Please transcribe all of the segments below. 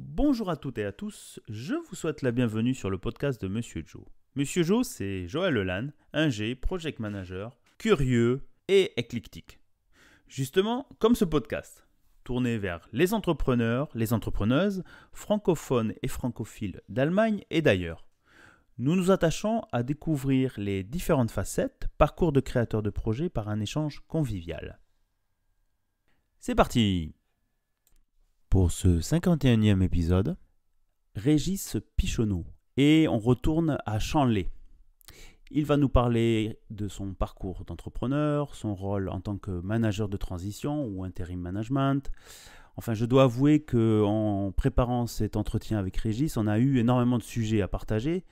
Bonjour à toutes et à tous, je vous souhaite la bienvenue sur le podcast de Monsieur Joe. Monsieur Joe, c'est Joël Lelanne, ingé, project manager, curieux et éclectique. Justement, comme ce podcast, tourné vers les entrepreneurs, les entrepreneuses, francophones et francophiles d'Allemagne et d'ailleurs. Nous nous attachons à découvrir les différentes facettes, parcours de créateurs de projets par un échange convivial. C'est parti! Pour ce 51e épisode, Régis Pichonneau, et on retourne à Chanlay. Il va nous parler de son parcours d'entrepreneur, son rôle en tant que manager de transition ou interim management. Enfin, je dois avouer qu'en préparant cet entretien avec Régis, on a eu énormément de sujets à partager.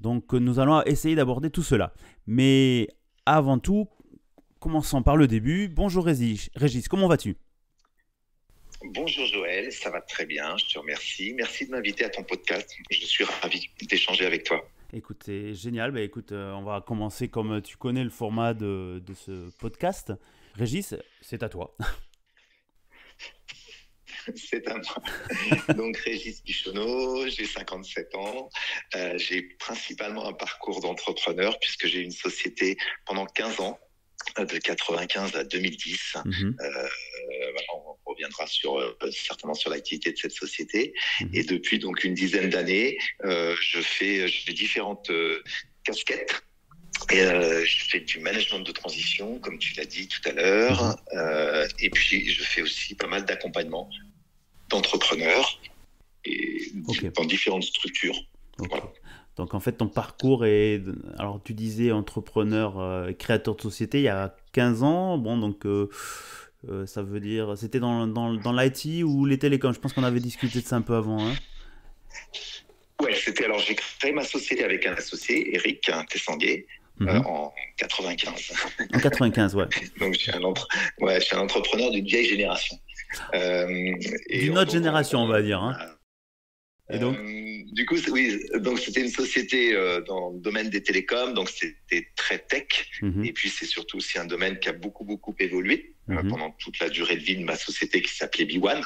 Donc nous allons essayer d'aborder tout cela. Mais avant tout, commençons par le début. Bonjour Régis, comment vas-tu ? Bonjour Joël, ça va très bien, je te remercie. Merci de m'inviter à ton podcast, je suis ravi d'échanger avec toi. Écoute, c'est génial. On va commencer comme tu connais le format de ce podcast. Régis, c'est à toi. C'est à moi. Donc Régis Pichonneau, j'ai 57 ans. J'ai principalement un parcours d'entrepreneur puisque j'ai eu une société pendant 15 ans, de 95 à 2010. On reviendra certainement sur l'activité de cette société. Et depuis donc une dizaine d'années, je fais différentes casquettes. Et je fais du management de transition, comme tu l'as dit tout à l'heure. Et puis, je fais aussi pas mal d'accompagnement d'entrepreneurs dans différentes structures. Okay. Voilà. Donc, en fait, ton parcours est... Alors, tu disais entrepreneur, créateur de société il y a 15 ans. Bon, donc... ça veut dire, c'était dans l'IT ou les télécoms. Je pense qu'on avait discuté de ça un peu avant. Hein. Ouais, alors j'ai créé ma société avec un associé, Eric Tessanguet, en 95. En 95, ouais. Donc je suis un entrepreneur d'une vieille génération. D'une autre génération, on va dire. Hein. Et donc du coup, donc c'était une société dans le domaine des télécoms, donc c'était très tech. Et puis c'est surtout aussi un domaine qui a beaucoup évolué pendant toute la durée de vie de ma société qui s'appelait B1.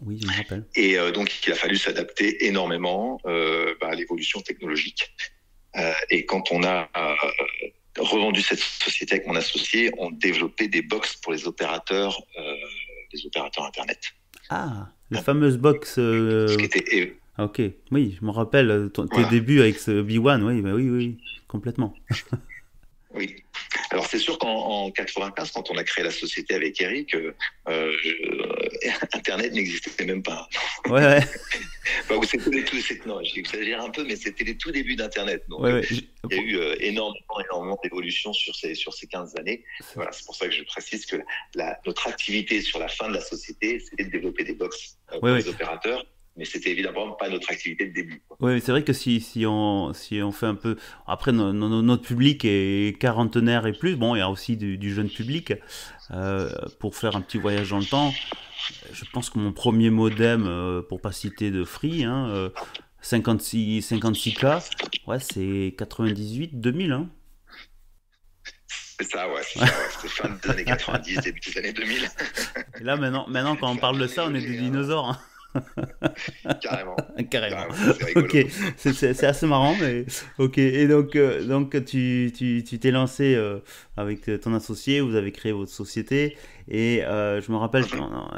Oui, je me rappelle. Et donc il a fallu s'adapter énormément à l'évolution technologique. Et quand on a revendu cette société avec mon associé, on développait des box pour les opérateurs Internet. Ah, la fameuse box. Ce qui était Ok, oui, je me rappelle tes débuts avec ce B1, oui, complètement. Oui. Alors c'est sûr qu'en 95, quand on a créé la société avec Eric, Internet n'existait même pas. Ouais. Non, j'exagère un peu, mais c'était les tout débuts d'Internet. Donc il y a eu énormément d'évolution sur ces 15 années. Voilà, c'est pour ça que je précise que notre activité sur la fin de la société, c'était de développer des box pour les opérateurs. Mais c'était évidemment pas notre activité de début. Oui, c'est vrai que si on fait un peu... Après, notre public est quarantenaire et plus. Bon, il y a aussi du jeune public. Pour faire un petit voyage dans le temps, je pense que mon premier modem, pour pas citer de Free, 56K, ouais, c'est 98-2000. Hein. C'est ça, ouais. C'était fin des années 90, début des années 2000. Et là, maintenant quand on parle de ça, on est des dinosaures. Hein. Carrément. C'est rigolo. Ok, c'est assez marrant, mais ok. Et donc tu t'es lancé avec ton associé, vous avez créé votre société, et je me rappelle,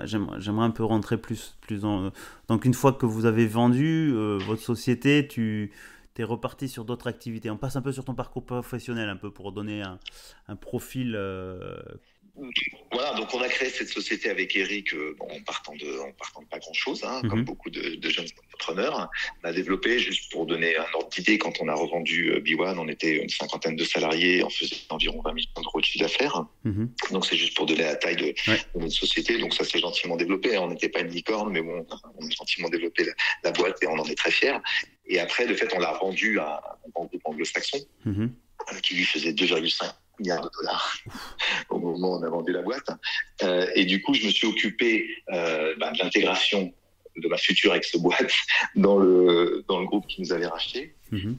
j'aimerais un peu rentrer plus dans. Donc une fois que vous avez vendu votre société, tu t'es reparti sur d'autres activités. On passe un peu sur ton parcours professionnel, un peu pour donner un profil. Voilà, donc on a créé cette société avec Eric en partant de pas grand-chose, comme beaucoup de jeunes entrepreneurs. On a développé, juste pour donner un ordre d'idée, quand on a revendu B1, on était une cinquantaine de salariés, on faisait environ 20 millions d'euros de chiffre d'affaires. Donc c'est juste pour donner la taille de notre société. Donc ça s'est gentiment développé. On n'était pas une licorne, mais bon, on a gentiment développé la boîte et on en est très fiers. Et après, de fait, on l'a revendu à un grand groupe anglo-saxon qui lui faisait 2,5 milliards de dollars au moment où on a vendu la boîte. Et du coup, je me suis occupé de l'intégration de ma future ex-boîte dans le groupe qui nous avait racheté.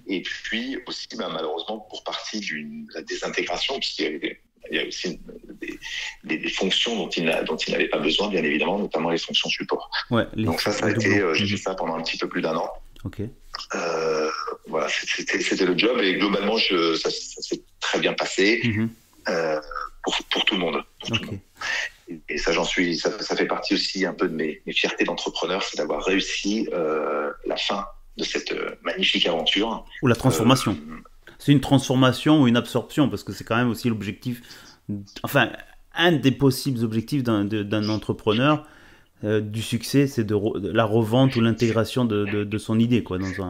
Et puis aussi, malheureusement, pour partie de la désintégration, puisqu'il y avait il y a aussi des fonctions dont il n'avait pas besoin, bien évidemment, notamment les fonctions support. Ouais, donc ça a été, j'ai fait ça pendant un petit peu plus d'1 an. Ok. Voilà, c'était le job et globalement, ça s'est très bien passé pour tout le monde. Pour tout le monde. Et ça, ça fait partie aussi un peu de mes fiertés d'entrepreneur, c'est d'avoir réussi la fin de cette magnifique aventure. Ou la transformation. C'est une transformation ou une absorption, parce que c'est quand même aussi l'objectif, enfin, un des possibles objectifs d'un entrepreneur, du succès, c'est de la revente ou l'intégration de son idée, quoi, dans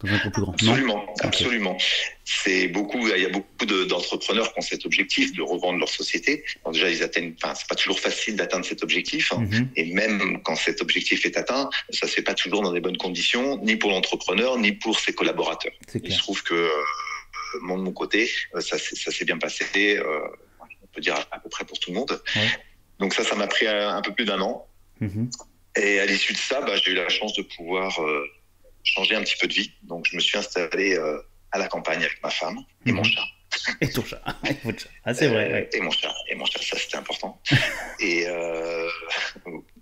un peu plus grand. Absolument, absolument. Il y a beaucoup d'entrepreneurs qui ont cet objectif de revendre leur société. Alors déjà, c'est pas toujours facile d'atteindre cet objectif. Et même quand cet objectif est atteint, ça se fait pas toujours dans des bonnes conditions, ni pour l'entrepreneur, ni pour ses collaborateurs. Il se trouve que, de mon côté, ça s'est bien passé, on peut dire à peu près pour tout le monde. Ouais. Donc ça m'a pris un peu plus d'1 an. Et à l'issue de ça, j'ai eu la chance de pouvoir changer un petit peu de vie. Donc, je me suis installé à la campagne avec ma femme et mon chat. Et ton chat. Ah, c'est vrai. Ouais. Et mon chat, ça, c'était important. Et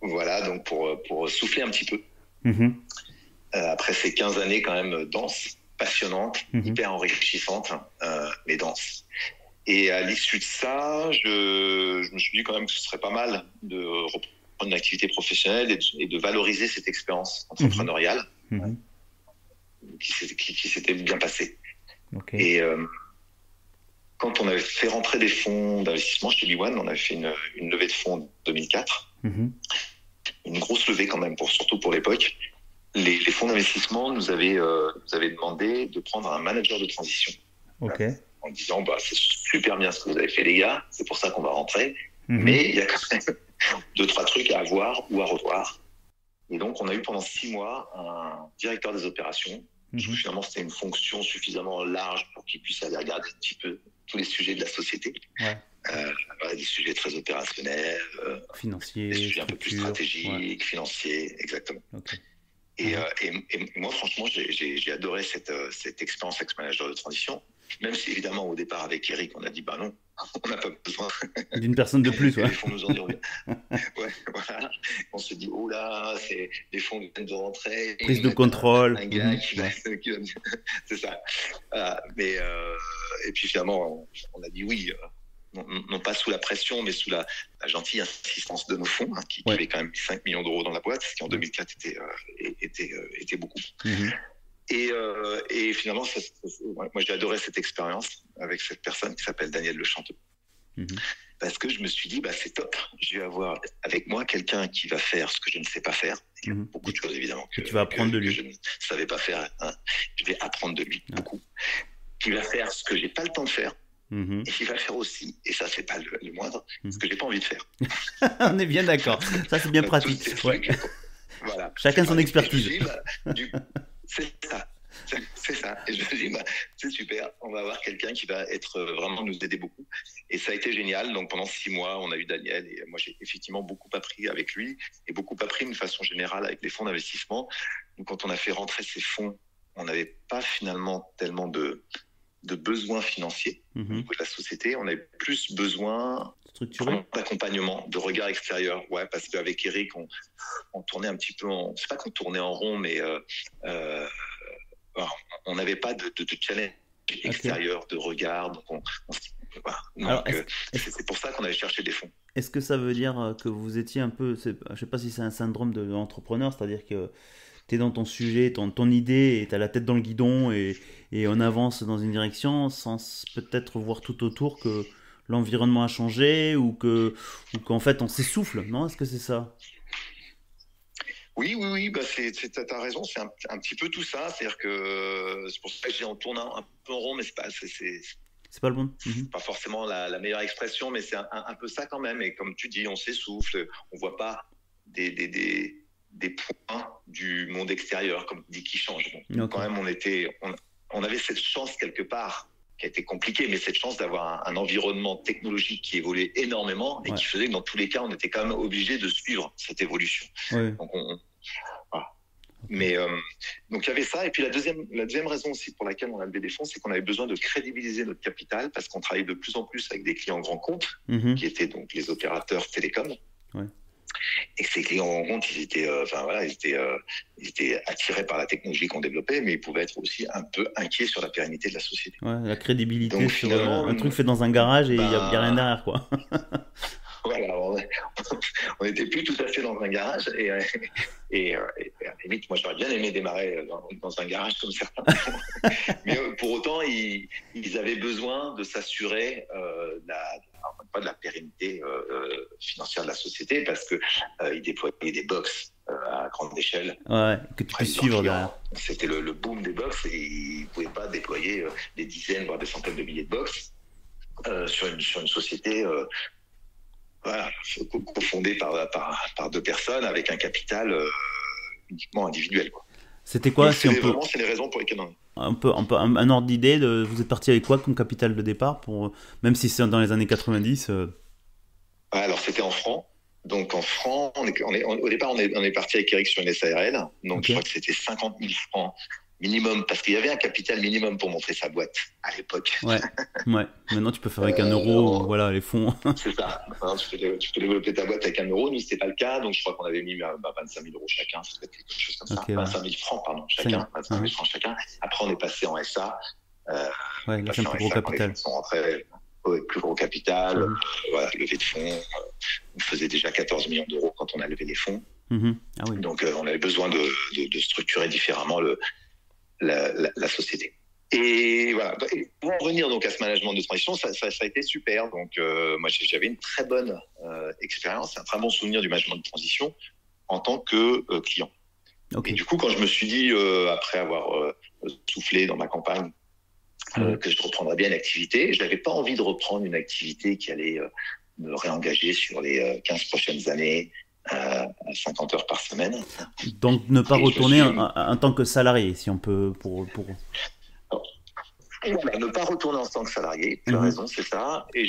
voilà, donc pour souffler un petit peu. Après ces 15 années quand même denses, passionnantes, hyper enrichissantes, mais denses. Et à l'issue de ça, je me suis dit quand même que ce serait pas mal de reprendre une activité professionnelle et de valoriser cette expérience entrepreneuriale. Qui s'était bien passé. Et quand on avait fait rentrer des fonds d'investissement chez B1, on avait fait une levée de fonds en 2004. Une grosse levée quand même, surtout pour l'époque. Les fonds d'investissement nous avaient demandé de prendre un manager de transition. En disant, c'est super bien ce que vous avez fait les gars, c'est pour ça qu'on va rentrer, mais il y a quand même 2-3 trucs à avoir ou à revoir. Et donc, on a eu pendant 6 mois un directeur des opérations. Finalement, c'était une fonction suffisamment large pour qu'il puisse aller regarder un petit peu tous les sujets de la société. Des sujets très opérationnels, financiers, des sujets un peu plus stratégiques, financiers, exactement. Et moi, franchement, j'ai adoré cette expérience ex-manager de transition. Même si, évidemment, au départ, avec Eric, on a dit, non, on n'a pas besoin d'une personne de plus. Les fonds nous en diront. Voilà. On se dit, oh là, les fonds viennent de rentrer. Prise de contrôle. Un gars qui va c'est ça. Et puis, finalement, on a dit oui. Non pas sous la pression, mais sous la gentille insistance de nos fonds, qui avaient quand même 5 millions d'euros dans la boîte, ce qui en 2004 était beaucoup. Et finalement, moi j'ai adoré cette expérience avec cette personne qui s'appelle Daniel Lechanteux. Parce que je me suis dit, c'est top, je vais avoir avec moi quelqu'un qui va faire ce que je ne sais pas faire. Il y a beaucoup de choses évidemment que tu vas apprendre de lui. Je ne savais pas faire. Je vais apprendre de lui beaucoup. Qui va faire ce que j'ai pas le temps de faire. Et qui va faire aussi, et ça c'est pas le moindre, ce que j'ai pas envie de faire. On est bien d'accord, ça c'est bien pratique. Voilà. Chacun son expertise. C'est ça. Et je me dis, c'est super, on va avoir quelqu'un qui va vraiment nous aider beaucoup. Et ça a été génial. Donc pendant 6 mois, on a eu Daniel et moi j'ai effectivement beaucoup appris avec lui et beaucoup appris d'une façon générale avec les fonds d'investissement. Donc quand on a fait rentrer ces fonds, on n'avait pas finalement tellement de besoins financiers au niveau de la société. On avait plus besoin d'accompagnement, de regard extérieur. Parce qu'avec Eric, on tournait un petit peu c'est pas qu'on tournait en rond, mais on n'avait pas de challenge extérieur, de regard. Donc, c'est pour ça qu'on avait cherché des fonds. Est-ce que ça veut dire que vous étiez un peu... Je ne sais pas si c'est un syndrome de l'entrepreneur, c'est-à-dire que tu es dans ton sujet, ton idée, et tu as la tête dans le guidon, et on avance dans une direction sans peut-être voir tout autour que l'environnement a changé ou qu'en fait on s'essouffle, non ? Est-ce que c'est ça ? Oui, t'as raison, c'est un petit peu tout ça, c'est-à-dire que c'est pour ça que on tourne un peu en rond, mais c'est pas le bon. Pas forcément la meilleure expression, mais c'est un peu ça quand même. Et comme tu dis, on s'essouffle, on voit pas des points du monde extérieur, comme tu dis, qui changent. Donc, quand même, on avait cette chance quelque part, qui a été compliquée, mais cette chance d'avoir un environnement technologique qui évoluait énormément et qui faisait que dans tous les cas, on était quand même obligé de suivre cette évolution. Donc voilà. Mais Donc il y avait ça. Et puis la deuxième raison aussi pour laquelle on a levé des fonds, c'est qu'on avait besoin de crédibiliser notre capital parce qu'on travaillait de plus en plus avec des clients grands comptes, qui étaient donc les opérateurs télécoms. Ouais. Et que ces clients grands comptes, ils étaient attirés par la technologie qu'on développait, mais ils pouvaient être aussi un peu inquiets sur la pérennité de la société. Ouais, la crédibilité donc, sur un truc fait dans un garage et il n'y a rien derrière, quoi. Voilà, on n'était plus tout à fait dans un garage et à la limite, moi j'aurais bien aimé démarrer dans un garage comme certains. Mais pour autant, ils avaient besoin de s'assurer de la pérennité financière de la société parce qu'ils déployaient des box à grande échelle. Ouais, que tu puisses suivre derrière. C'était le boom des box et ils ne pouvaient pas déployer des dizaines, voire des centaines de milliers de box sur une société cofondée par deux personnes avec un capital uniquement individuel, quoi. C'était quoi? Donc, c'est les raisons pour lesquelles un ordre d'idée vous êtes parti avec quoi comme capital de départ même si c'est dans les années 90 Alors c'était en francs. Donc en francs, au départ on est parti avec Eric sur une SARL. Donc je crois que c'était 50 000 francs minimum, parce qu'il y avait un capital minimum pour montrer sa boîte à l'époque. Ouais. Maintenant, tu peux faire avec 1 euro, voilà, les fonds. C'est ça. Alors, tu peux développer ta boîte avec 1 euro. Nous, c'était pas le cas. Donc, je crois qu'on avait mis 25 000 euros chacun. Ça peut être quelque chose comme ça. 25 000 francs, pardon, chacun. 25 000 francs chacun. Après, on est passé en SA. Ouais, là, c'est un plus gros capital. On sont rentrés plus gros capital. Voilà, levée de fonds. On faisait déjà 14 millions d'euros quand on a levé les fonds. Ah oui. Donc, on avait besoin de structurer différemment la société. Et voilà. Et pour en revenir donc à ce management de transition, ça a été super. Donc moi j'avais une très bonne expérience, un très bon souvenir du management de transition en tant que client. Okay. Et du coup, quand je me suis dit après avoir soufflé dans ma campagne que je reprendrais bien l'activité, je n'avais pas envie de reprendre une activité qui allait me réengager sur les 15 prochaines années. 50 heures par semaine. Donc ne pas retourner en tant que salarié, si on peut pour... Voilà, ne pas retourner en tant que salarié, tu as raison, c'est ça. Et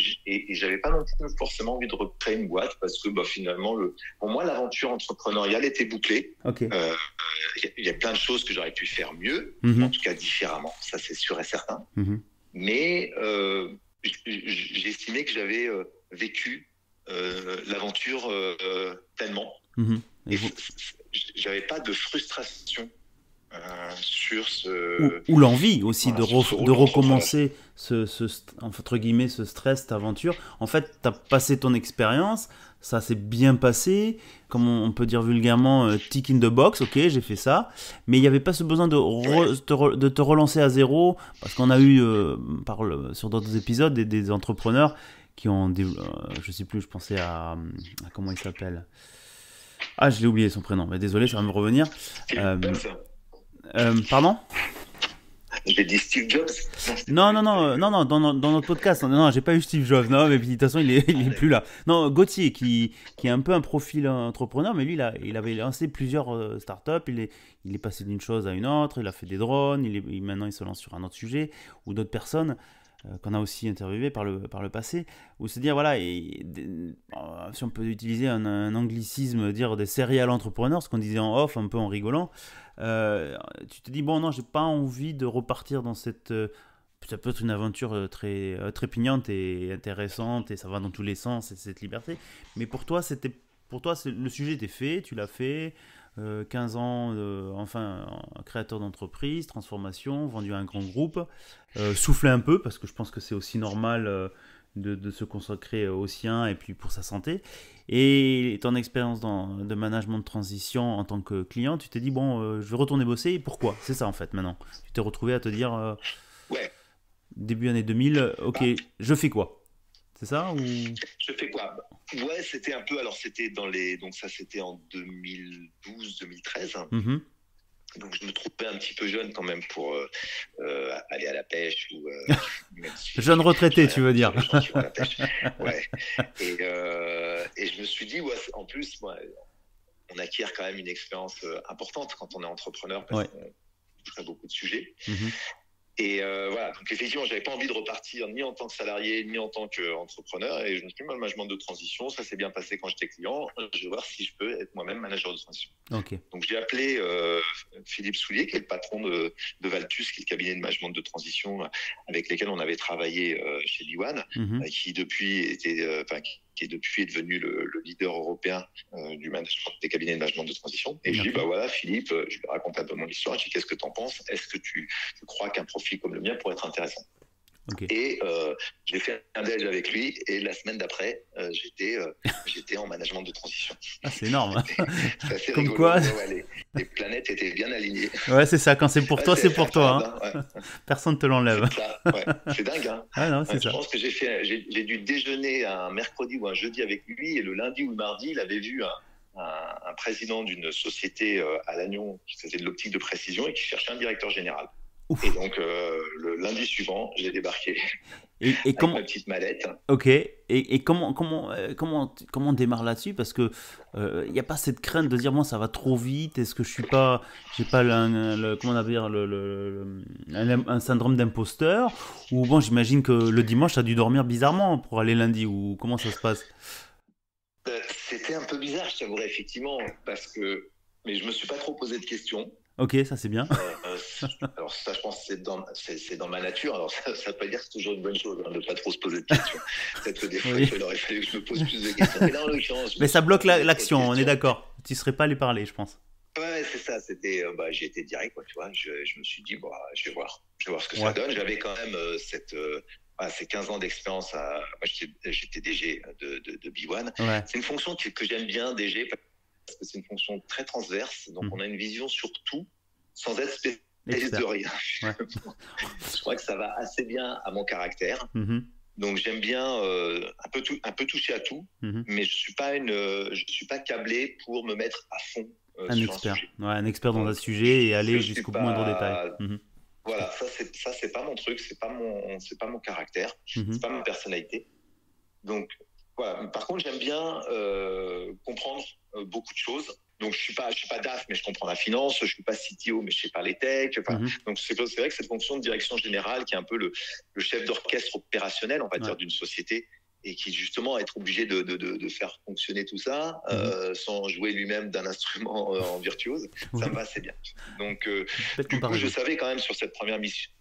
j'avais pas non plus forcément envie de recréer une boîte parce que finalement, pour moi, l'aventure entrepreneuriale était bouclée. Okay. Il y a plein de choses que j'aurais pu faire mieux, en tout cas différemment, ça c'est sûr et certain. Mais j'ai estimé que j'avais vécu l'aventure pleinement. Et j'avais pas de frustration sur ce... Ou l'envie aussi de recommencer entre guillemets ce stress, cette aventure. En fait, tu as passé ton expérience, ça s'est bien passé, comme on peut dire vulgairement, tick in the box, ok, j'ai fait ça, mais il n'y avait pas ce besoin de te relancer à zéro, parce qu'on a eu, sur d'autres épisodes, des entrepreneurs qui ont je sais plus, je pensais à comment il s'appelle. Ah, je l'ai oublié son prénom, mais désolé, ça va me revenir. Pardon? J'ai dit Steve Jobs. Non, dans notre podcast. Non, j'ai pas eu Steve Jobs. Non, mais de toute façon, il est plus là. Non, Gauthier, qui est un peu un profil entrepreneur, mais lui, il avait lancé plusieurs startups. Il est passé d'une chose à une autre. Il a fait des drones. Maintenant, il se lance sur un autre sujet. Ou d'autres personnes qu'on a aussi interviewées par le passé. Ou se dire, voilà, si on peut utiliser un anglicisme, dire des serial entrepreneurs, ce qu'on disait en off, un peu en rigolant. Tu te dis, bon, non, j'ai pas envie de repartir dans cette... ça peut être une aventure très trépignante et intéressante, et ça va dans tous les sens, et cette liberté. Mais pour toi, le sujet était fait, tu l'as fait, 15 ans, créateur d'entreprise, transformation, vendu à un grand groupe, souffler un peu, parce que je pense que c'est aussi normal de se consacrer au sien, et puis pour sa santé. Et ton expérience de management de transition en tant que client, tu t'es dit, bon, je vais retourner bosser, et pourquoi? C'est ça en fait maintenant. Tu t'es retrouvé à te dire, début année 2000, ok, je fais quoi? C'est ça ou... Je fais quoi? Ouais, c'était un peu, alors c'était donc ça c'était en 2012-2013. Donc je me trouvais un petit peu jeune quand même pour aller à la pêche ou jeune retraité, tu veux dire. Ouais. Et je me suis dit, en plus, on acquiert quand même une expérience importante quand on est entrepreneur parce qu'on touche à beaucoup de sujets. Et voilà, donc effectivement, j'avais pas envie de repartir ni en tant que salarié, ni en tant qu'entrepreneur. Et je me suis mis dans le management de transition. Ça s'est bien passé quand j'étais client. Je vais voir si je peux être moi-même manager de transition. Ok. Donc j'ai appelé Philippe Soulier, qui est le patron de Valtus, qui est le cabinet de management de transition avec lesquels on avait travaillé chez B1, qui depuis qui est depuis devenu le leader européen du management des cabinets de management de transition. Et je dis, bah voilà, Philippe, je lui raconte un peu mon histoire. Je dis, qu'est-ce que tu en penses? Est-ce que tu crois qu'un profil comme le mien pourrait être intéressant? Et j'ai fait un déj avec lui, et la semaine d'après, j'étais en management de transition. Ah, c'est énorme. C'est assez Comme rigolo. quoi les planètes étaient bien alignées. Ouais, c'est ça. Quand c'est pour toi, c'est pour toi. Hein. Ouais. Personne ne te l'enlève. C'est ça, ouais. C'est dingue. Hein. Ah non, c'est ça. Je pense que j'ai dû déjeuner un mercredi ou un jeudi avec lui, et le lundi ou le mardi, il avait vu un président d'une société à Lannion qui faisait de l'optique de précision et qui cherchait un directeur général. Ouf. Et donc, le lundi suivant, j'ai débarqué avec ma petite mallette. Ok. Et comment on démarre là-dessus? Parce que il n'y a pas cette crainte de dire, moi, ça va trop vite. Est-ce que j'ai pas comment on appelle un syndrome d'imposteur? Ou bon, j'imagine que le dimanche, tu as dû dormir bizarrement pour aller lundi. Ou comment ça se passe? C'était un peu bizarre, je t'avouerais, effectivement, mais je me suis pas trop posé de questions. Ok, ça c'est bien. Alors ça, je pense que c'est dans ma nature. Alors ça veut pas dire que c'est toujours une bonne chose de ne pas trop se poser de questions. Peut-être que des fois, il aurait fallu que je me pose plus de questions. Mais là, en l'occurrence, mais ça bloque l'action, on est d'accord. Tu ne serais pas allé parler, je pense. Ouais, c'est ça. J'ai été direct, quoi, tu vois. Je me suis dit, je vais voir ce que ça donne. J'avais quand même ces 15 ans d'expérience. Moi, j'étais DG de B1. Ouais. C'est une fonction que j'aime bien, DG. Parce que c'est une fonction très transverse, donc on a une vision sur tout, sans être spécialiste de rien. Ouais. Je crois que ça va assez bien à mon caractère. Donc j'aime bien un peu toucher à tout, mais je suis pas câblé pour me mettre à fond un expert. Un expert dans un sujet et aller jusqu'au moindre détail. Voilà, ça c'est pas mon truc, c'est pas mon caractère, c'est pas ma personnalité. Donc voilà. Par contre, j'aime bien comprendre beaucoup de choses. Donc, je suis pas DAF, mais je comprends la finance. Je suis pas CTO, mais je sais pas les techs. Donc, c'est vrai que cette fonction de direction générale, qui est un peu le chef d'orchestre opérationnel, on va dire, d'une société, et qui justement être obligé de faire fonctionner tout ça sans jouer lui-même d'un instrument en virtuose, ça me va assez bien. Donc, du coup, je savais quand même sur cette première mission.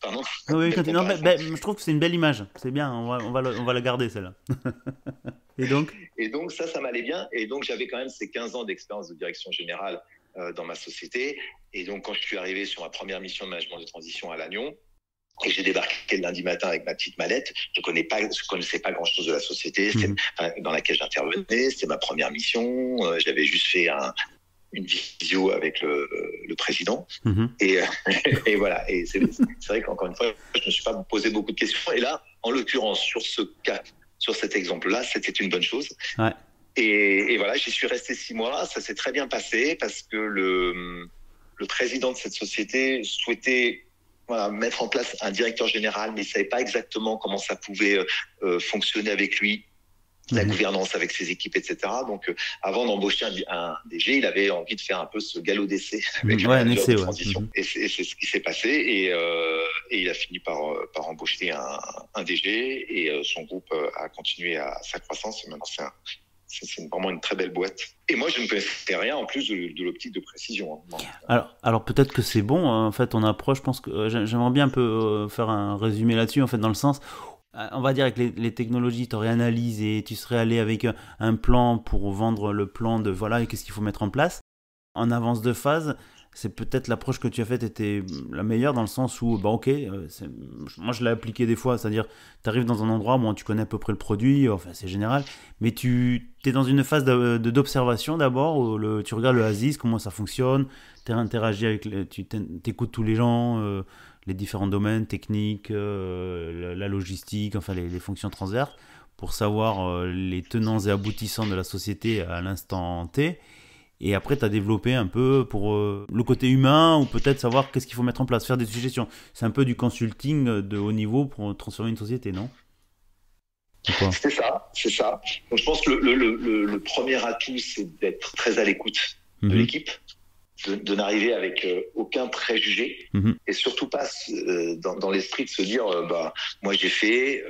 Pardon. Oui, je trouve que c'est une belle image. C'est bien, on va la garder celle-là. Et donc ça m'allait bien. Et donc j'avais quand même ces 15 ans d'expérience de direction générale dans ma société. Et donc quand je suis arrivé sur ma première mission de management de transition à Lannion, et j'ai débarqué le lundi matin avec ma petite mallette, je connaissais pas grand-chose de la société dans laquelle j'intervenais. C'était ma première mission. J'avais juste fait une visio avec le président. Et voilà. Et c'est vrai qu'encore une fois, je me suis pas posé beaucoup de questions. Et là, en l'occurrence, sur cet exemple-là, c'était une bonne chose. Ouais. Et voilà, j'y suis resté 6 mois. Ça s'est très bien passé parce que le président de cette société souhaitait mettre en place un directeur général, mais il savait pas exactement comment ça pouvait fonctionner avec lui. La gouvernance avec ses équipes, etc. Donc, avant d'embaucher un DG, il avait envie de faire un peu ce galop d'essai avec un essai de transition. Et c'est ce qui s'est passé. Et il a fini par embaucher un DG, et son groupe a continué à sa croissance. Et maintenant, c'est vraiment une très belle boîte. Et moi, je ne connaissais rien en plus de l'optique de précision. Alors peut-être que c'est bon. En fait, on approche. Je pense que j'aimerais bien un peu faire un résumé là-dessus. En fait, dans le sens, on va dire avec les technologies, tu aurais analysé, tu serais allé avec un plan pour vendre le plan de voilà, qu'est-ce qu'il faut mettre en place. En avance de phase, c'est peut-être l'approche que tu as faite était la meilleure dans le sens où, moi je l'ai appliqué des fois, c'est-à-dire tu arrives dans un endroit, tu connais à peu près le produit, enfin c'est général, mais tu es dans une phase d'observation d'abord, où tu regardes le ASIS, comment ça fonctionne, tu interagis avec, tu écoutes tous les gens, les différents domaines techniques, la logistique, enfin les fonctions transverses, pour savoir les tenants et aboutissants de la société à l'instant T. Et après, tu as développé un peu pour le côté humain, ou peut-être savoir qu'est-ce qu'il faut mettre en place, faire des suggestions. C'est un peu du consulting de haut niveau pour transformer une société, non ? C'est ça. Donc, je pense que le premier atout, c'est d'être très à l'écoute de l'équipe. de n'arriver avec aucun préjugé et surtout pas dans l'esprit de se dire moi j'ai fait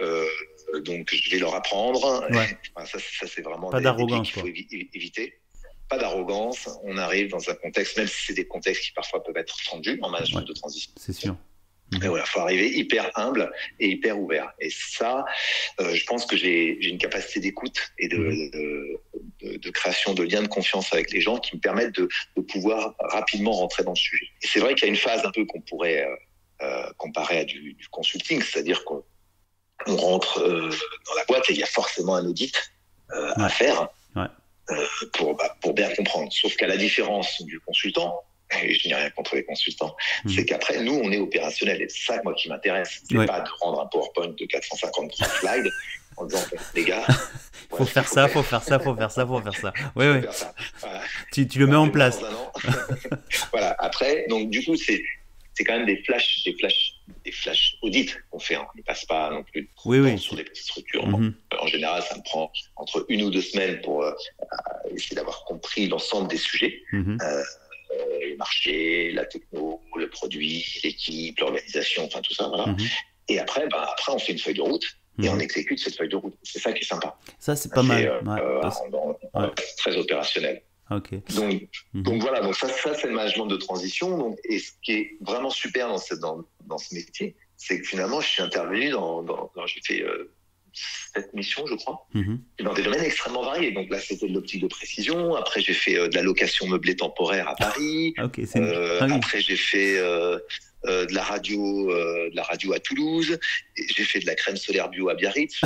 donc je vais leur apprendre. Ouais. Ça c'est vraiment pas d'arrogance, qu'il faut éviter. Pas d'arrogance. On arrive dans un contexte, même si c'est des contextes qui parfois peuvent être tendus en management de transition. C'est sûr. Et voilà, faut arriver hyper humble et hyper ouvert. Et ça, je pense que j'ai une capacité d'écoute et de création de liens de confiance avec les gens qui me permettent de pouvoir rapidement rentrer dans le sujet. Et c'est vrai qu'il y a une phase un peu qu'on pourrait comparer à du consulting, c'est-à-dire qu'on rentre dans la boîte et il y a forcément un audit à faire pour bien comprendre. Sauf qu'à la différence du consultant, et je n'ai rien contre les consultants, c'est qu'après, nous, on est opérationnel. Et c'est ça, moi, qui m'intéresse. C'est pas de rendre un PowerPoint de 453 slides en disant, les gars... faut faire ça. Oui. Voilà. Tu le mets en place. Voilà. Après, donc, du coup, c'est quand même des flash audits qu'on fait. On ne passe pas non plus sur des petites structures. En général, ça me prend entre 1 ou 2 semaines pour essayer d'avoir compris l'ensemble des sujets. Le marché, la techno, le produit, l'équipe, l'organisation, enfin tout ça, voilà. Et après, on fait une feuille de route et on exécute cette feuille de route. C'est ça qui est sympa. Ça, c'est pas mal. Très opérationnel. Okay. Donc voilà, donc ça c'est le management de transition. Donc, et ce qui est vraiment super dans ce métier, c'est que finalement, je suis intervenu j'ai fait 7 missions, je crois, dans des domaines extrêmement variés. Donc là, c'était de l'optique de précision. Après, j'ai fait de la location meublée temporaire à Paris. Après, j'ai fait de la radio à Toulouse. Et j'ai fait de la crème solaire bio à Biarritz.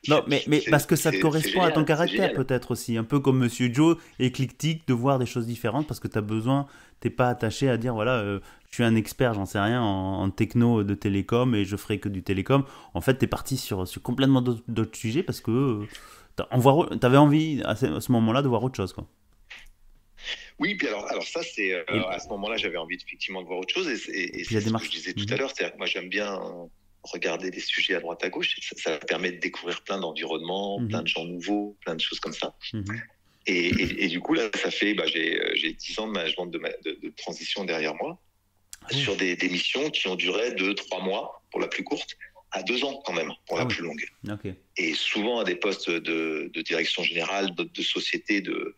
Non, mais parce que ça te correspond à ton caractère, peut-être aussi. Un peu comme Monsieur Joe, éclectique, de voir des choses différentes parce que t'es pas attaché à dire voilà, je suis un expert, j'en sais rien, en techno de télécom et je ferai que du télécom. En fait, t'es parti sur complètement d'autres sujets parce que t'avais envie à ce moment-là de voir autre chose, quoi. Oui, puis alors ça, c'est à ce moment-là, j'avais envie effectivement de voir autre chose et c'est ce que je disais tout à l'heure, c'est-à-dire que moi, j'aime bien regarder des sujets à droite à gauche. Ça permet de découvrir plein d'environnements, plein de gens nouveaux, plein de choses comme ça. Et du coup, là, ça fait, j'ai 10 ans de management de transition derrière moi, sur des missions qui ont duré de 3 mois pour la plus courte, à 2 ans quand même pour la plus longue. Et souvent à des postes de direction générale, de société de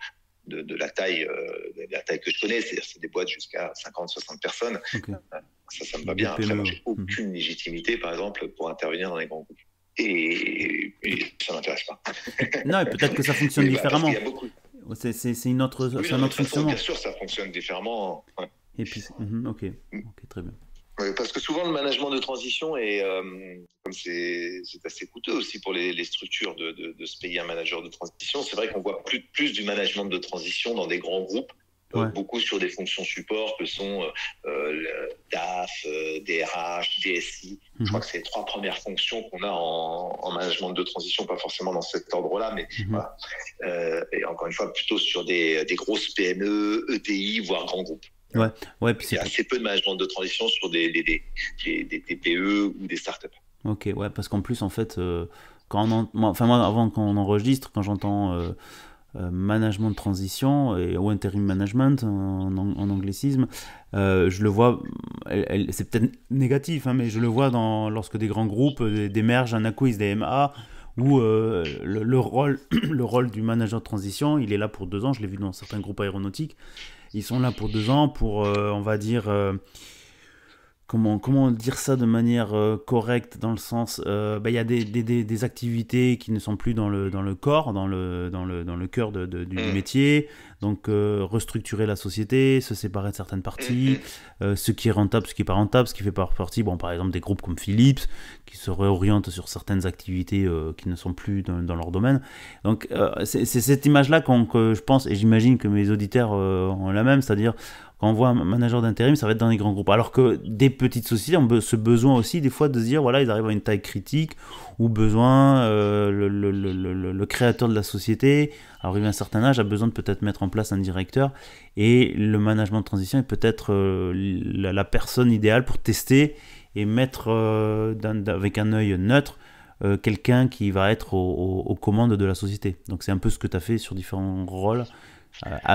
la taille que je connais, c'est-à-dire c'est des boîtes jusqu'à 50-60 personnes. Ça me va bien. Après, moi, j'ai aucune légitimité, par exemple, pour intervenir dans les grands groupes. Et ça m'intéresse pas. Non, et peut-être que ça fonctionne différemment. C'est un autre fonctionnement. Bien sûr, ça fonctionne différemment. Ouais. Et puis, ok, très bien. Parce que souvent, le management de transition est, comme c'est assez coûteux aussi pour les structures de se payer un manager de transition. C'est vrai qu'on voit plus du management de transition dans des grands groupes, beaucoup sur des fonctions support que sont le DAF, DRH, DSI. Je crois que c'est les 3 premières fonctions qu'on a en management de transition, pas forcément dans cet ordre-là, mais voilà. Et encore une fois, plutôt sur des grosses PME, ETI, voire grands groupes. Ouais, il y a assez peu de management de transition sur des TPE ou des startups. Ok, ouais, parce qu'en plus, en fait, moi, avant qu'on enregistre, quand j'entends management de transition ou interim management en anglicisme, je le vois, c'est peut-être négatif, mais je le vois lorsque des grands groupes d'émergent un acquis des MA, où le rôle du manager de transition, il est là pour 2 ans. Je l'ai vu dans certains groupes aéronautiques. Ils sont là pour 2 ans pour, on va dire, comment dire ça de manière correcte, dans le sens, y a des activités qui ne sont plus dans le corps, dans le cœur du métier. Donc restructurer la société, se séparer de certaines parties, ce qui est rentable, ce qui n'est pas rentable, ce qui fait pas partie, par exemple des groupes comme Philips, qui se réorientent sur certaines activités qui ne sont plus dans leur domaine. Donc c'est cette image-là que je pense, et j'imagine que mes auditeurs ont la même, c'est-à-dire quand on voit un manager d'intérim, ça va être dans les grands groupes. Alors que des petites sociétés ont ce besoin aussi, des fois, de se dire, voilà, ils arrivent à une taille critique, ou besoin, le créateur de la société, arrivé à un certain âge, a besoin de peut-être mettre en place un directeur, et le management de transition est peut-être la personne idéale pour tester et mettre avec un œil neutre quelqu'un qui va être aux commandes de la société. Donc c'est un peu ce que tu as fait sur différents rôles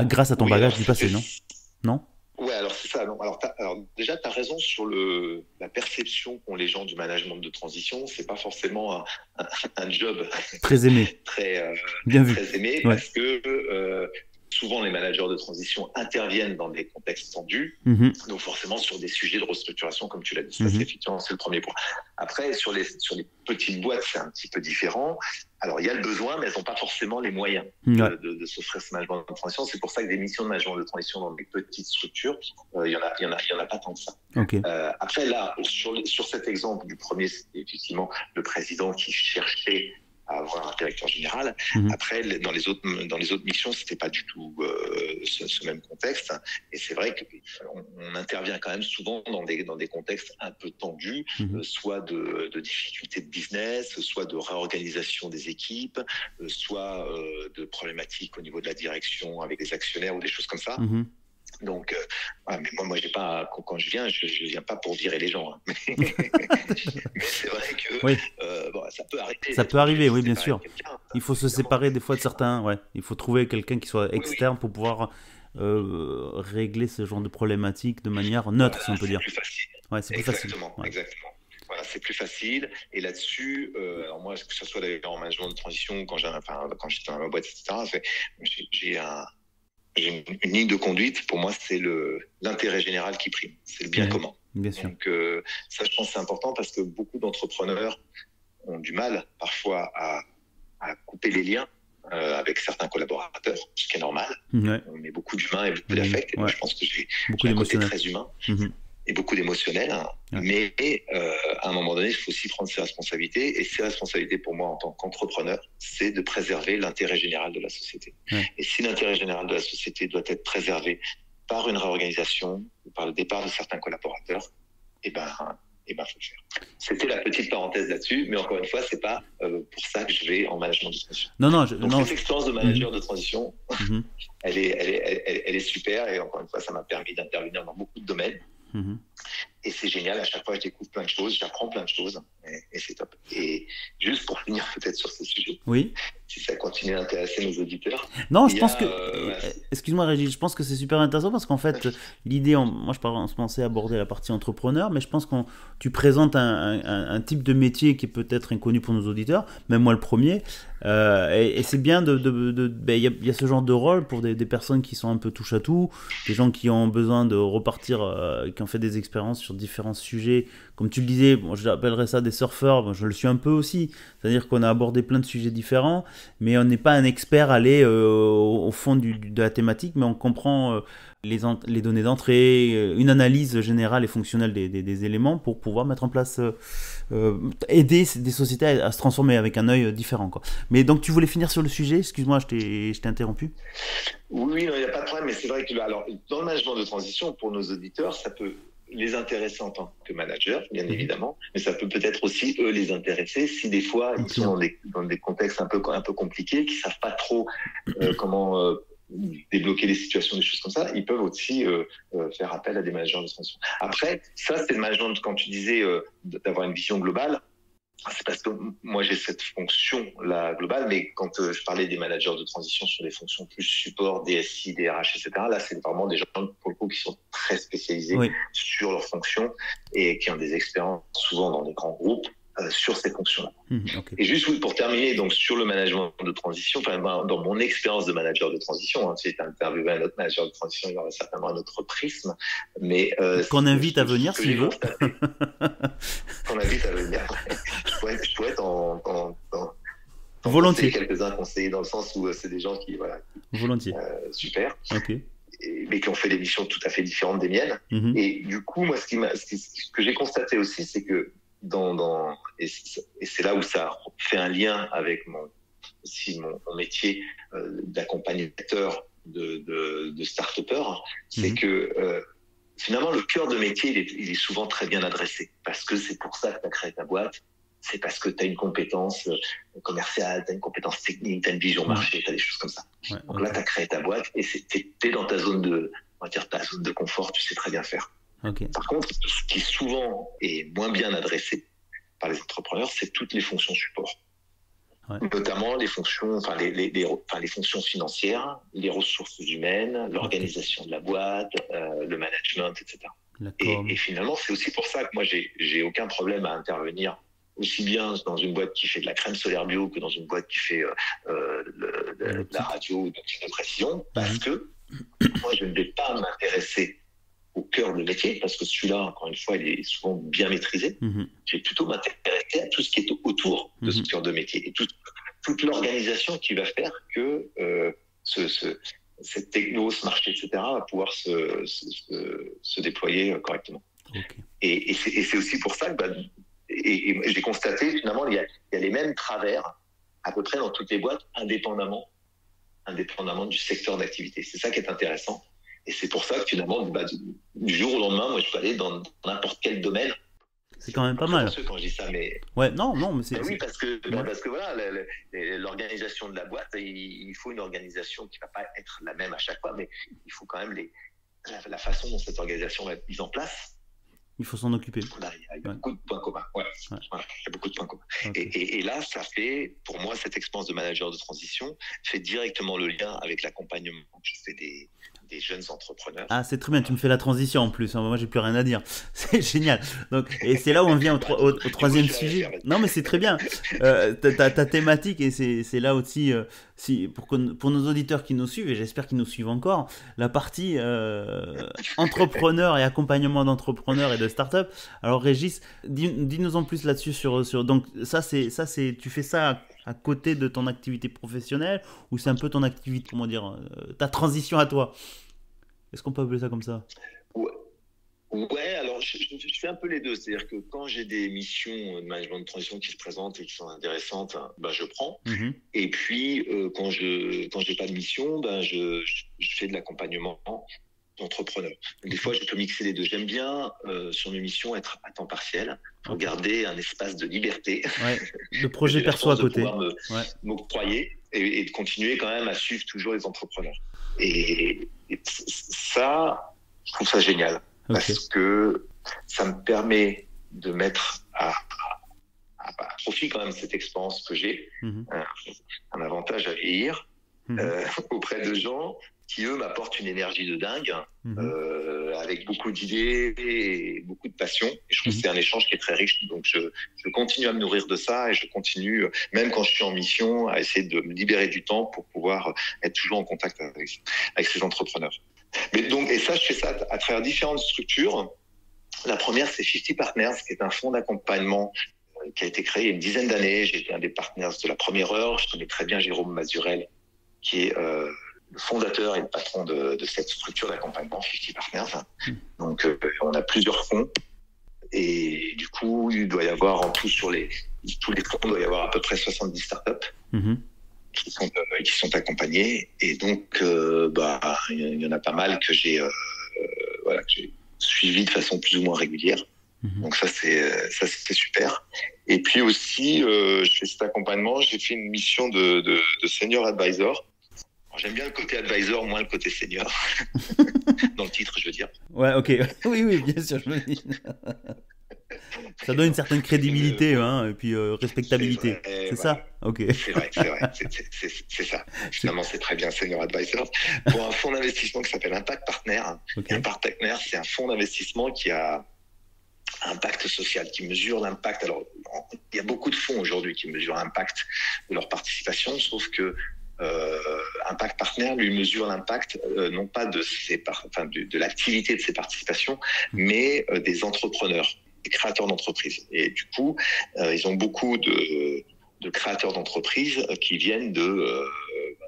grâce à ton Oui, bagage alors du passé, non? Non? ouais, alors c'est ça. Non. Alors déjà, tu as raison sur la perception qu'ont les gens du management de transition. C'est pas forcément un job Très aimé, très, bien vu. très aimé Ouais. parce que souvent les managers de transition interviennent dans des contextes tendus, donc forcément sur des sujets de restructuration, comme tu l'as dit. Ça, c'est effectivement, c'est le premier point. Après, sur les petites boîtes, c'est un petit peu différent. Alors, il y a le besoin, mais elles n'ont pas forcément les moyens de s'offrir ce management de transition. C'est pour ça que des missions de management de transition dans des petites structures, il y en a pas tant que ça. Okay. Après, là, sur cet exemple du premier, c'était effectivement le président qui cherchait à avoir un directeur général. Après, dans les autres missions, c'était pas du tout ce même contexte. Et c'est vrai qu'on intervient quand même souvent dans des contextes un peu tendus, soit de difficultés de business, soit de réorganisation des équipes, soit de problématiques au niveau de la direction avec les actionnaires ou des choses comme ça. Donc, mais moi, j'ai pas, quand je viens pas pour virer les gens. Hein. Mais c'est vrai que oui. Ça peut arriver. Ça peut arriver, oui, bien sûr. Il faut se séparer des fois de certains. Ouais. Il faut trouver quelqu'un qui soit externe pour pouvoir régler ce genre de problématiques de manière neutre, si on peut dire. C'est plus facile. Ouais, c'est plus facile. Exactement. Voilà, c'est plus facile. Et là-dessus, alors moi, que ce soit d'ailleurs en management de transition, quand j'étais dans ma boîte, etc., j'ai une ligne de conduite. Pour moi, c'est l'intérêt général qui prime. C'est le bien commun. Bien sûr. Donc, ça, je pense que c'est important parce que beaucoup d'entrepreneurs ont du mal parfois à couper les liens avec certains collaborateurs, ce qui est normal. Ouais. On met beaucoup d'humain et beaucoup d'affect. Et moi, je pense que j'ai beaucoup un côté très humain. Et beaucoup d'émotionnel, mais à un moment donné, il faut aussi prendre ses responsabilités. Et ses responsabilités, pour moi, en tant qu'entrepreneur, c'est de préserver l'intérêt général de la société. Et si l'intérêt général de la société doit être préservé par une réorganisation ou par le départ de certains collaborateurs, faut le faire. C'était la petite parenthèse là-dessus, mais encore une fois, c'est pas pour ça que je vais en management de transition. Cette expérience de manager de transition, elle est super, et encore une fois, ça m'a permis d'intervenir dans beaucoup de domaines. Et c'est génial, à chaque fois je découvre plein de choses, j'apprends plein de choses, et c'est top. Et juste pour finir peut-être sur ce sujet, si ça continue à intéresser nos auditeurs. Non, je pense que, excuse-moi Régis, je pense que c'est super intéressant parce qu'en fait, l'idée, moi je pensais aborder la partie entrepreneur, mais je pense que tu présentes un type de métier qui est peut-être inconnu pour nos auditeurs, même moi le premier, et c'est bien il y a ce genre de rôle pour des personnes qui sont un peu touche à tout, des gens qui ont besoin de repartir, qui ont fait des expériences sur différents sujets, comme tu le disais, j'appellerais ça des surfeurs, je le suis un peu aussi, c'est-à-dire qu'on a abordé plein de sujets différents, mais on n'est pas un expert allé au fond de la thématique, mais on comprend les données d'entrée, une analyse générale et fonctionnelle des éléments pour pouvoir mettre en place, aider des sociétés à se transformer avec un œil différent, quoi. Mais donc tu voulais finir sur le sujet, excuse-moi, je t'ai interrompu. Oui, il n'y a pas de problème, mais c'est vrai que alors, dans le management de transition, pour nos auditeurs, ça peut les intéresser en tant que manager, bien évidemment, mais ça peut peut-être aussi, eux, les intéresser si des fois, ils sont dans des contextes un peu compliqués, qui ne savent pas trop comment débloquer les situations, des choses comme ça, ils peuvent aussi faire appel à des managers de transition. Après, ça, c'est le management, quand tu disais d'avoir une vision globale, c'est parce que moi j'ai cette fonction-là globale, mais quand je parlais des managers de transition sur des fonctions plus support, DSI, DRH, etc., là c'est vraiment des gens pour le coup qui sont très spécialisés sur leurs fonctions et qui ont des expériences souvent dans des grands groupes sur ces fonctions-là. Et juste pour terminer, donc sur le management de transition, dans mon expérience de manager de transition, si j'ai interviewé un autre manager de transition, il y aura certainement un autre prisme, mais qu'on invite à venir s'il veut. Qu'on invite à venir. Je pourrais t'en volontiers quelques-uns conseillers dans le sens où c'est des gens qui volontiers super. Mais qui ont fait des missions tout à fait différentes des miennes. Et du coup, moi, ce que j'ai constaté aussi, c'est que et c'est là où ça fait un lien avec mon métier d'accompagnateur de start-upers, c'est que finalement, le cœur de métier, il est souvent très bien adressé, parce que c'est pour ça que tu as créé ta boîte, c'est parce que tu as une compétence commerciale, tu as une compétence technique, tu as une vision marché, tu as des choses comme ça. Donc là, tu as créé ta boîte et tu es dans ta zone de confort, tu sais très bien faire. Par contre, ce qui souvent est moins bien adressé par les entrepreneurs, c'est toutes les fonctions support. Ouais. Notamment les fonctions, les fonctions financières, les ressources humaines, l'organisation de la boîte, le management, etc. Et finalement, c'est aussi pour ça que moi, j'ai aucun problème à intervenir aussi bien dans une boîte qui fait de la crème solaire bio que dans une boîte qui fait de la radio ou de précision, parce que moi, je ne vais pas m'intéresser au cœur de métier, parce que celui-là, encore une fois, il est souvent bien maîtrisé. Je vais plutôt m'intéresser à tout ce qui est autour de ce cœur de métier et toute l'organisation qui va faire que cette techno, ce marché, etc., va pouvoir se déployer correctement. Okay. Et c'est aussi pour ça que et j'ai constaté finalement il y a les mêmes travers à peu près dans toutes les boîtes, indépendamment du secteur d'activité. C'est ça qui est intéressant. Et c'est pour ça que finalement, du jour au lendemain, moi, je peux aller dans n'importe quel domaine. C'est quand même pas mal. Quand je dis ça, mais ouais, non, mais c'est. Oui, parce que voilà, l'organisation de la boîte, il faut une organisation qui va pas être la même à chaque fois, mais il faut quand même la façon dont cette organisation va être mise en place. Il faut s'en occuper. Il y a beaucoup de points communs. Voilà, il y a beaucoup de points communs. Okay. Et là, ça fait, pour moi, cette expérience de manager de transition fait directement le lien avec l'accompagnement que je fais des jeunes entrepreneurs. Ah, c'est très bien, tu me fais la transition en plus. Moi, j'ai plus rien à dire. C'est génial. Donc, et c'est là où on vient au troisième sujet. Non, mais c'est très bien. Ta thématique, et c'est là aussi, pour nos auditeurs qui nous suivent, et j'espère qu'ils nous suivent encore, la partie entrepreneur et accompagnement d'entrepreneurs et de start-up. Alors, Régis, dis-nous en plus là-dessus. Donc, tu fais ça à côté de ton activité professionnelle, ou c'est un peu ton activité, comment dire, ta transition à toi? Est-ce qu'on peut appeler ça comme ça? Ouais, alors je fais un peu les deux. C'est-à-dire que quand j'ai des missions de management de transition qui se présentent et qui sont intéressantes, je prends. Et puis, quand j'ai pas de mission, je fais de l'accompagnement d'entrepreneurs. Des fois, je peux mixer les deux. J'aime bien, sur mes missions, être à temps partiel pour garder un espace de liberté. Ouais, le projet perso à côté. De pouvoir m'octroyer et de continuer quand même à suivre toujours les entrepreneurs. Et ça, je trouve ça génial. Parce que ça me permet de mettre à profit quand même cette expérience que j'ai, un avantage à vieillir auprès de gens qui, eux, m'apportent une énergie de dingue, avec beaucoup d'idées et beaucoup de passion. Et je trouve que c'est un échange qui est très riche. Donc, je continue à me nourrir de ça et je continue, même quand je suis en mission, à essayer de me libérer du temps pour pouvoir être toujours en contact avec ces entrepreneurs. Et ça, je fais ça à travers différentes structures. La première, c'est 50 Partners, qui est un fonds d'accompagnement qui a été créé il y a une dizaine d'années. J'ai été un des partenaires de la première heure. Je connais très bien Jérôme Mazurel, qui est le fondateur et le patron de cette structure d'accompagnement 50 Partners. Donc, on a plusieurs fonds. Et du coup, il doit y avoir en tout tous les fonds, il doit y avoir à peu près 70 startups. Qui sont accompagnés, et donc il y en a pas mal que j'ai suivi de façon plus ou moins régulière. Donc ça c'est super. Et puis aussi je fais cet accompagnement, j'ai fait une mission de senior advisor. Alors, j'aime bien le côté advisor, moins le côté senior dans le titre, je veux dire. Ouais, ok. Oui, bien sûr, je me dis. Ça donne une certaine crédibilité, et puis respectabilité. C'est ça? Ok. C'est vrai. C'est ça. Finalement, c'est très bien, Senior Advisor. Pour un fonds d'investissement qui s'appelle Impact Partner. Impact Partner, c'est un fonds d'investissement qui a un impact social, qui mesure l'impact. Alors, il y a beaucoup de fonds aujourd'hui qui mesurent l'impact de leur participation, sauf que Impact Partner lui mesure l'impact non pas de l'activité de ses participations, mais des entrepreneurs, des créateurs d'entreprises. Et du coup, ils ont beaucoup de créateurs d'entreprises qui viennent de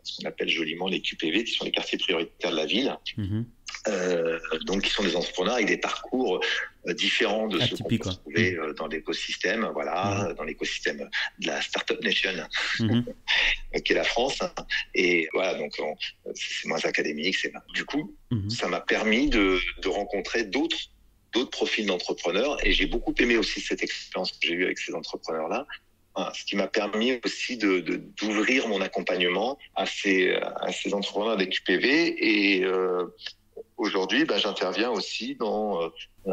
ce qu'on appelle joliment les QPV, qui sont les quartiers prioritaires de la ville. Donc, qui sont des entrepreneurs avec des parcours différents de ceux qu'on peut trouver dans l'écosystème, dans l'écosystème de la Startup Nation, qui est la France. Et voilà, donc c'est moins académique. Du coup, ça m'a permis de rencontrer d'autres profils d'entrepreneurs, et j'ai beaucoup aimé aussi cette expérience que j'ai eue avec ces entrepreneurs-là. Ce qui m'a permis aussi d'ouvrir mon accompagnement à ces entrepreneurs des QPV. Et aujourd'hui, j'interviens aussi dans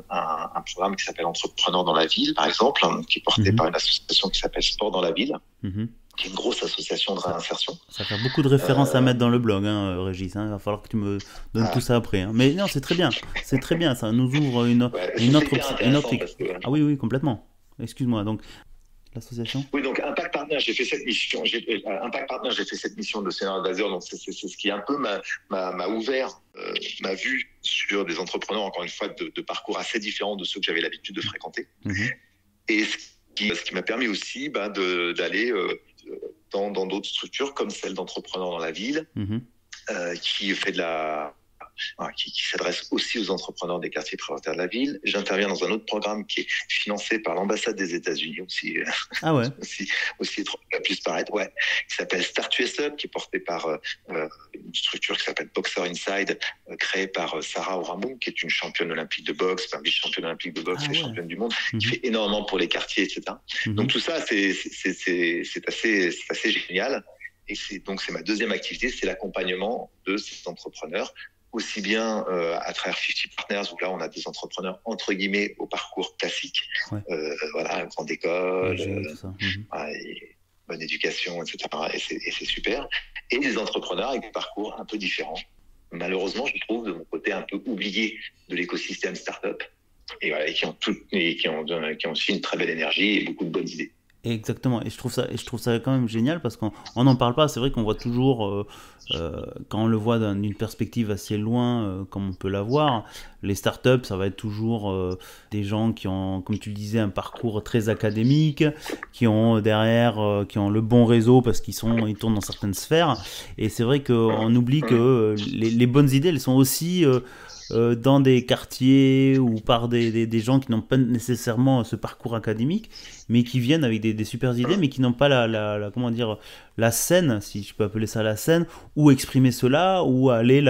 un programme qui s'appelle Entrepreneurs dans la ville, par exemple, qui est porté par une association qui s'appelle Sport dans la ville, qui est une grosse association de réinsertion. Ça fait beaucoup de références à mettre dans le blog, Régis. Il va falloir que tu me donnes tout ça après. Mais non, c'est très bien. C'est très bien. Ça nous ouvre une autre optique. Ah oui, complètement. Excuse-moi. Donc, l'association. Oui, donc Impact Partner, j'ai fait cette mission. Impact Partner, j'ai fait cette mission de Senior Advisor. Donc, c'est ce qui un peu m'a ouvert ma vue sur des entrepreneurs, encore une fois, de parcours assez différents de ceux que j'avais l'habitude de fréquenter. Et ce qui m'a permis aussi d'aller dans d'autres structures comme celle d'Entrepreneurs dans la ville, qui fait qui s'adresse aussi aux entrepreneurs des quartiers prioritaires de la ville. J'interviens dans un autre programme qui est financé par l'ambassade des États-Unis aussi. Ah ouais. aussi étrange à plus paraître, ouais. Qui s'appelle Start US Up, qui est porté par une structure qui s'appelle Boxer Inside, créée par Sarah Oramou, qui est une championne olympique de boxe, vice-championne olympique de boxe et championne du monde, qui fait énormément pour les quartiers, etc. Donc tout ça, c'est assez génial. Et c'est ma deuxième activité, c'est l'accompagnement de ces entrepreneurs, aussi bien à travers 50 Partners, où là on a des entrepreneurs entre guillemets au parcours classique, voilà, grande école, et bonne éducation, etc. Et c'est super. Et des entrepreneurs avec des parcours un peu différents. Malheureusement, je trouve de mon côté un peu oublié de l'écosystème startup, et voilà, qui ont aussi une très belle énergie et beaucoup de bonnes idées. Exactement, et je trouve ça quand même génial parce qu'on n'en parle pas. C'est vrai qu'on voit toujours, quand on le voit d'une perspective assez loin, comme on peut l'avoir, les startups, ça va être toujours des gens qui ont, comme tu le disais, un parcours très académique, qui ont derrière, qui ont le bon réseau parce qu'ils tournent dans certaines sphères. Et c'est vrai qu'on oublie que les bonnes idées, elles sont aussi dans des quartiers ou par des gens qui n'ont pas nécessairement ce parcours académique, mais qui viennent avec des super idées, mais qui n'ont pas comment dire, la scène, si je peux appeler ça la scène, ou exprimer cela, ou aller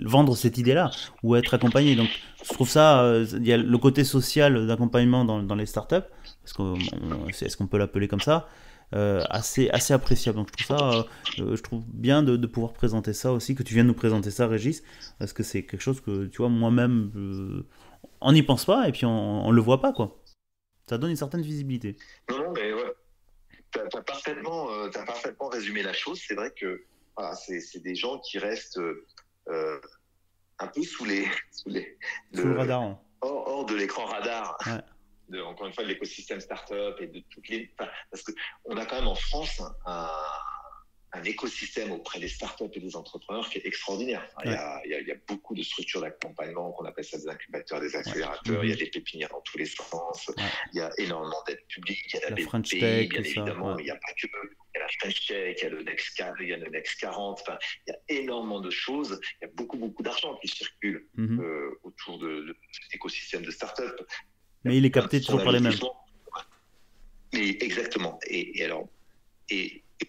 vendre cette idée-là, ou être accompagné. Donc je trouve ça, il y a le côté social d'accompagnement dans les startups, est-ce qu'on peut l'appeler comme ça, assez appréciable. Donc je trouve bien de pouvoir présenter ça aussi, que tu viennes nous présenter ça, Régis, parce que c'est quelque chose que, tu vois, moi-même, on n'y pense pas et puis on le voit pas, quoi. Ça donne une certaine visibilité. Non, mais ouais, t'as parfaitement résumé la chose. C'est vrai que voilà, c'est des gens qui restent un peu sous le radar. Hein. Hors de l'écran radar. Ouais. Encore une fois, de l'écosystème startup et de toutes les. Parce qu'on a quand même en France un écosystème auprès des startups et des entrepreneurs qui est extraordinaire. Il y a beaucoup de structures d'accompagnement, qu'on appelle ça des incubateurs, des accélérateurs, il y a des pépinières dans tous les sens, il y a énormément d'aides publiques, il y a la French BNP, bien évidemment, il n'y a pas que. Il y a la French Tech, il y a le Next 40, enfin, il y a énormément de choses, il y a beaucoup d'argent qui circule autour de cet écosystème de startups. Mais il est capté toujours par les mêmes. Mais exactement. Et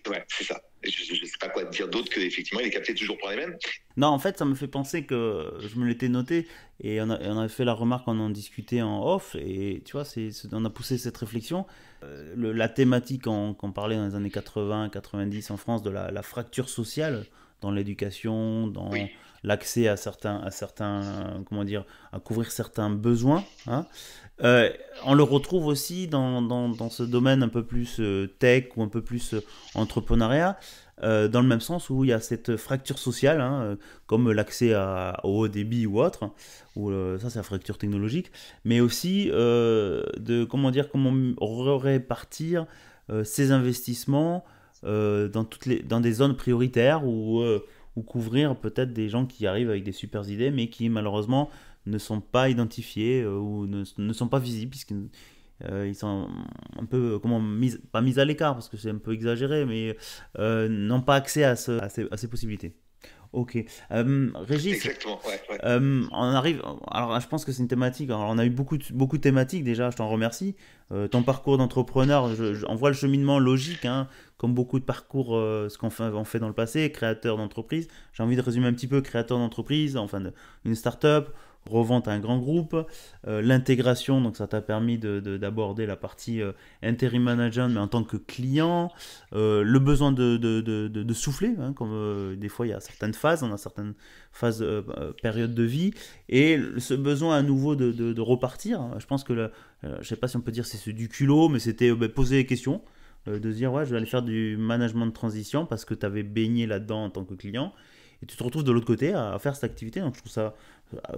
ouais, c'est ça. Je ne sais pas quoi dire d'autre que effectivement il est capté toujours par les mêmes. Non, en fait, ça me fait penser que je me l'étais noté et on avait fait la remarque, on en discutait en off et tu vois, on a poussé cette réflexion. La thématique qu'on parlait dans les années 80-90 en France de la fracture sociale dans l'éducation, dans l'accès à certains, comment dire, à couvrir certains besoins. Hein. On le retrouve aussi dans ce domaine un peu plus tech ou un peu plus entrepreneuriat, dans le même sens où il y a cette fracture sociale, hein, comme l'accès au haut débit ou autre, ou ça c'est la fracture technologique, mais aussi comment répartir ces investissements dans des zones prioritaires ou couvrir peut-être des gens qui arrivent avec des super idées mais qui malheureusement ne sont pas identifiés ou ne sont pas visibles puisqu'ils sont un peu pas mis à l'écart parce que c'est un peu exagéré mais n'ont pas accès à ces possibilités. Ok. Régis, exactement, ouais. On arrive. Alors, je pense que c'est une thématique. Alors, on a eu beaucoup de thématiques déjà. Je t'en remercie. Ton parcours d'entrepreneur, on voit le cheminement logique, hein, comme beaucoup de parcours, ce qu'on fait dans le passé, créateur d'entreprise. J'ai envie de résumer un petit peu créateur d'entreprise, enfin une start-up, revente à un grand groupe, l'intégration, donc ça t'a permis d'aborder la partie interim management, mais en tant que client, le besoin de souffler, hein, comme des fois il y a certaines phases, on a certaines phases, périodes de vie, et ce besoin à nouveau de repartir. Je pense que, je ne sais pas si on peut dire c'est du culot, mais c'était poser des questions. de se dire ouais, je vais aller faire du management de transition parce que tu avais baigné là-dedans en tant que client et tu te retrouves de l'autre côté à faire cette activité. Donc je trouve ça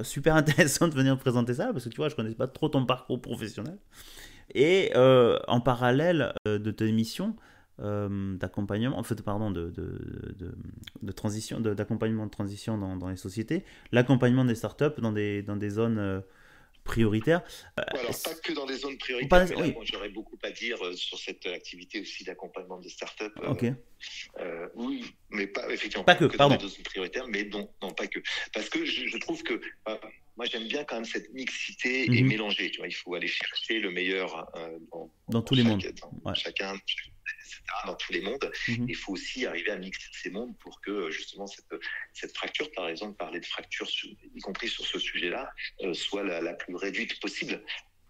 super intéressant de venir présenter ça parce que tu vois, je connais pas trop ton parcours professionnel. Et en parallèle de tes missions d'accompagnement, en fait, pardon, de transition, d'accompagnement de transition dans les sociétés, l'accompagnement des startups dans des zones prioritaires. Alors, pas que dans des zones prioritaires, mais là, moi, j'aurais beaucoup à dire sur cette activité aussi d'accompagnement des startups. Ok. Oui, mais pas effectivement pas que dans des zones prioritaires, mais non, pas que. Parce que je trouve que moi, j'aime bien quand même cette mixité et mélanger. Tu vois, il faut aller chercher le meilleur dans tous les mondes. Chacun, etc., dans tous les mondes. Il faut aussi arriver à mixer ces mondes pour que justement cette fracture, par exemple, parler de fracture, y compris sur ce sujet-là, soit la plus réduite possible.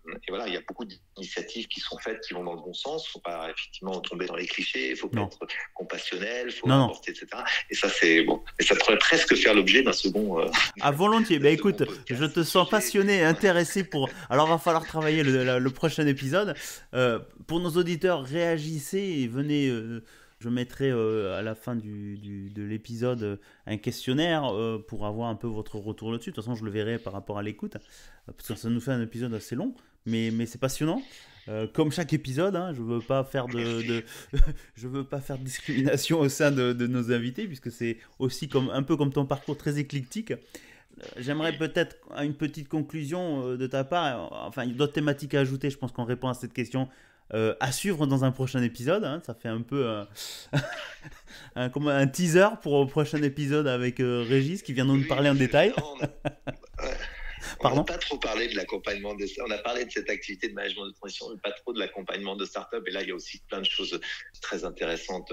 Et voilà, il y a beaucoup d'initiatives qui sont faites, qui vont dans le bon sens. Il ne faut pas effectivement tomber dans les clichés, il faut pas être compassionnel, il faut apporter, etc. Et ça, c'est bon. Et ça pourrait presque faire l'objet d'un second. Volontiers. Écoute, je te sens passionné et intéressé pour. Alors, va falloir travailler le prochain épisode. Pour nos auditeurs, réagissez et venez. Je mettrai à la fin de l'épisode un questionnaire pour avoir un peu votre retour là-dessus. De toute façon, je le verrai par rapport à l'écoute. Parce que ça nous fait un épisode assez long. Mais c'est passionnant. Comme chaque épisode, hein, je veux pas faire je veux pas faire de discrimination au sein de nos invités, puisque c'est aussi un peu comme ton parcours très éclectique. J'aimerais peut-être une petite conclusion de ta part. Enfin, il y a d'autres thématiques à ajouter. Je pense qu'on répond à cette question à suivre dans un prochain épisode. Hein. Ça fait un peu un teaser pour le prochain épisode avec Régis qui vient de nous parler en détail. On n'a pas trop parlé de l'accompagnement on a parlé de cette activité de management de transition, mais pas trop de l'accompagnement de start-up. Et là, il y a aussi plein de choses très intéressantes.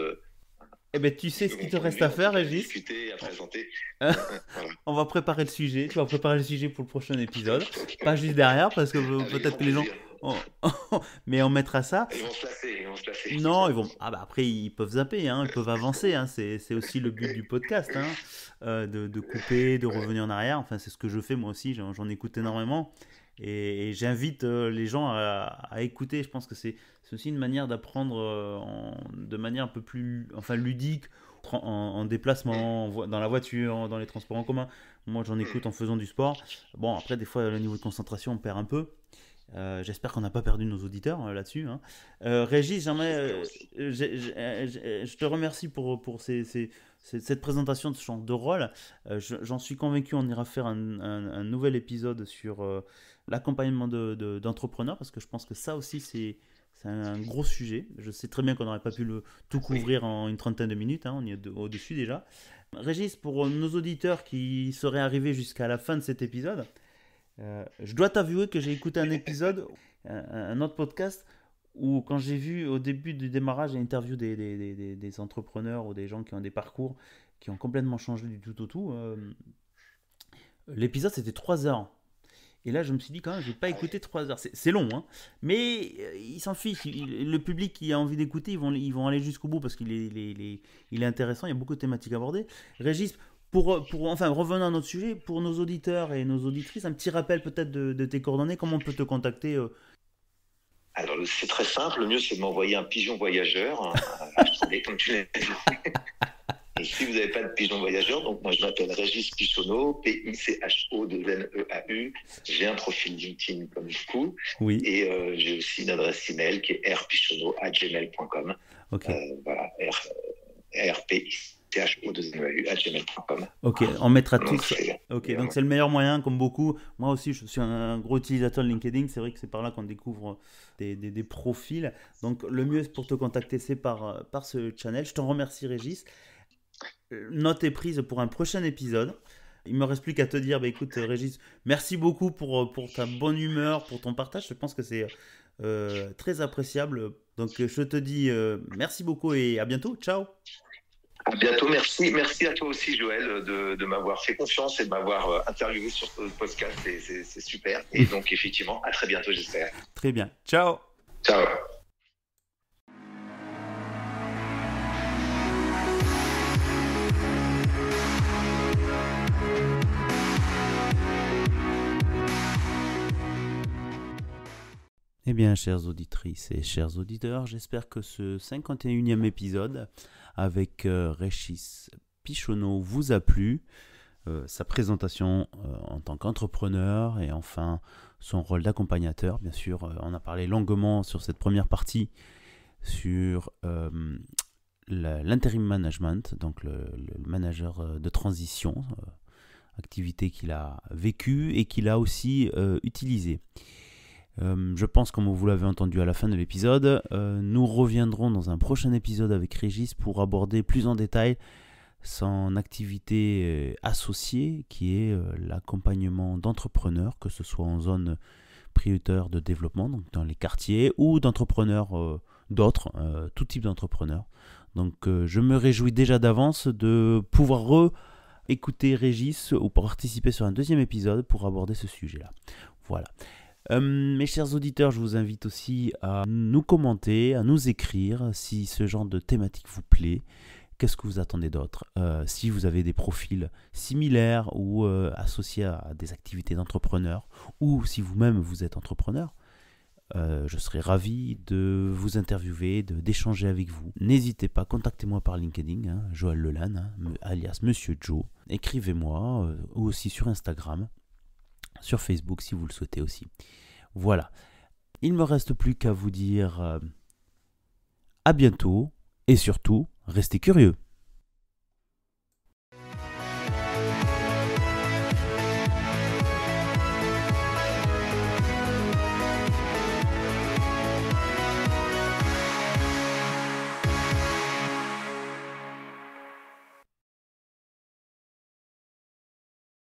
Tu sais ce qu'il te reste à faire, Régis. Discuter, à présenter. Voilà. On va préparer le sujet. Tu vas préparer le sujet pour le prochain épisode. Pas juste derrière, parce que peut-être que les gens... mais on mettra ça. Ils vont se lasser. Non, ils vont. Après, ils peuvent zapper, hein, ils peuvent avancer. Hein, c'est aussi le but du podcast, hein, de couper, de revenir en arrière. Enfin, c'est ce que je fais moi aussi. J'en écoute énormément. Et j'invite les gens à écouter. Je pense que c'est aussi une manière d'apprendre de manière un peu plus ludique, en déplacement, dans la voiture, dans les transports en commun. Moi, j'en écoute en faisant du sport. Bon, après, des fois, le niveau de concentration, on perd un peu. J'espère qu'on n'a pas perdu nos auditeurs là-dessus. Hein. Régis, je te remercie pour cette présentation de ce genre de rôle. J'en suis convaincu, on ira faire un nouvel épisode sur l'accompagnement d'entrepreneurs, parce que je pense que ça aussi, c'est un gros sujet. Je sais très bien qu'on n'aurait pas pu tout couvrir en une trentaine de minutes. Hein, on y est au-dessus déjà. Régis, pour nos auditeurs qui seraient arrivés jusqu'à la fin de cet épisode, je dois t'avouer que j'ai écouté un épisode, un autre podcast, où quand j'ai vu au début du démarrage l'interview des entrepreneurs ou des gens qui ont des parcours qui ont complètement changé du tout au tout, l'épisode c'était 3 heures. Et là je me suis dit quand même, je n'ai pas écouté 3 heures. C'est long, hein, mais ils s'en fichent. Le public qui a envie d'écouter, ils vont aller jusqu'au bout parce qu'il est intéressant, il y a beaucoup de thématiques abordées. Régis, revenons à notre sujet, pour nos auditeurs et nos auditrices, un petit rappel peut-être de tes coordonnées, comment on peut te contacter Alors, c'est très simple, le mieux c'est de m'envoyer un pigeon voyageur, comme tu l'as dit. Et si vous n'avez pas de pigeon voyageur, donc moi je m'appelle Régis Pichonneau, Pichoneau. J'ai un profil LinkedIn comme du coup, oui. Et j'ai aussi une adresse email qui est rpichonneau@gmail.com. Okay. Voilà, rpichonneau@gmail.com. Ok, on mettra tout ça. Ok, donc c'est le meilleur moyen, comme beaucoup. Moi aussi, je suis un gros utilisateur de LinkedIn. C'est vrai que c'est par là qu'on découvre des profils. Donc le mieux pour te contacter, c'est par ce channel. Je t'en remercie, Régis. Note est prise pour un prochain épisode. Il me reste plus qu'à te dire, écoute Régis, merci beaucoup pour ta bonne humeur, pour ton partage. Je pense que c'est très appréciable. Donc je te dis merci beaucoup et à bientôt. Ciao. À bientôt, merci. Merci à toi aussi, Joël, de m'avoir fait confiance et de m'avoir interviewé sur ce podcast. C'est super. Et donc, effectivement, à très bientôt, j'espère. Très bien. Ciao. Ciao. Eh bien, chères auditrices et chers auditeurs, j'espère que ce 51e épisode avec Régis Pichonneau vous a plu. Sa présentation en tant qu'entrepreneur et enfin son rôle d'accompagnateur. Bien sûr, on a parlé longuement sur cette première partie sur l'interim management, donc le manager de transition, activité qu'il a vécue et qu'il a aussi utilisée. Je pense, comme vous l'avez entendu à la fin de l'épisode, nous reviendrons dans un prochain épisode avec Régis pour aborder plus en détail son activité associée qui est l'accompagnement d'entrepreneurs, que ce soit en zone prioritaire de développement, donc dans les quartiers, ou d'entrepreneurs d'autres, tout type d'entrepreneurs. Donc je me réjouis déjà d'avance de pouvoir écouter Régis ou participer sur un deuxième épisode pour aborder ce sujet-là. Voilà. Mes chers auditeurs, je vous invite aussi à nous commenter, à nous écrire si ce genre de thématique vous plaît. Qu'est-ce que vous attendez d'autre ? Si vous avez des profils similaires ou associés à des activités d'entrepreneurs, ou si vous-même vous êtes entrepreneur, je serai ravi de vous interviewer, d'échanger avec vous. N'hésitez pas, contactez-moi par LinkedIn, Joël Lelanne, alias Monsieur Joe. Écrivez-moi, ou aussi sur Instagram, sur Facebook si vous le souhaitez aussi. Voilà. Il ne me reste plus qu'à vous dire à bientôt et surtout, restez curieux.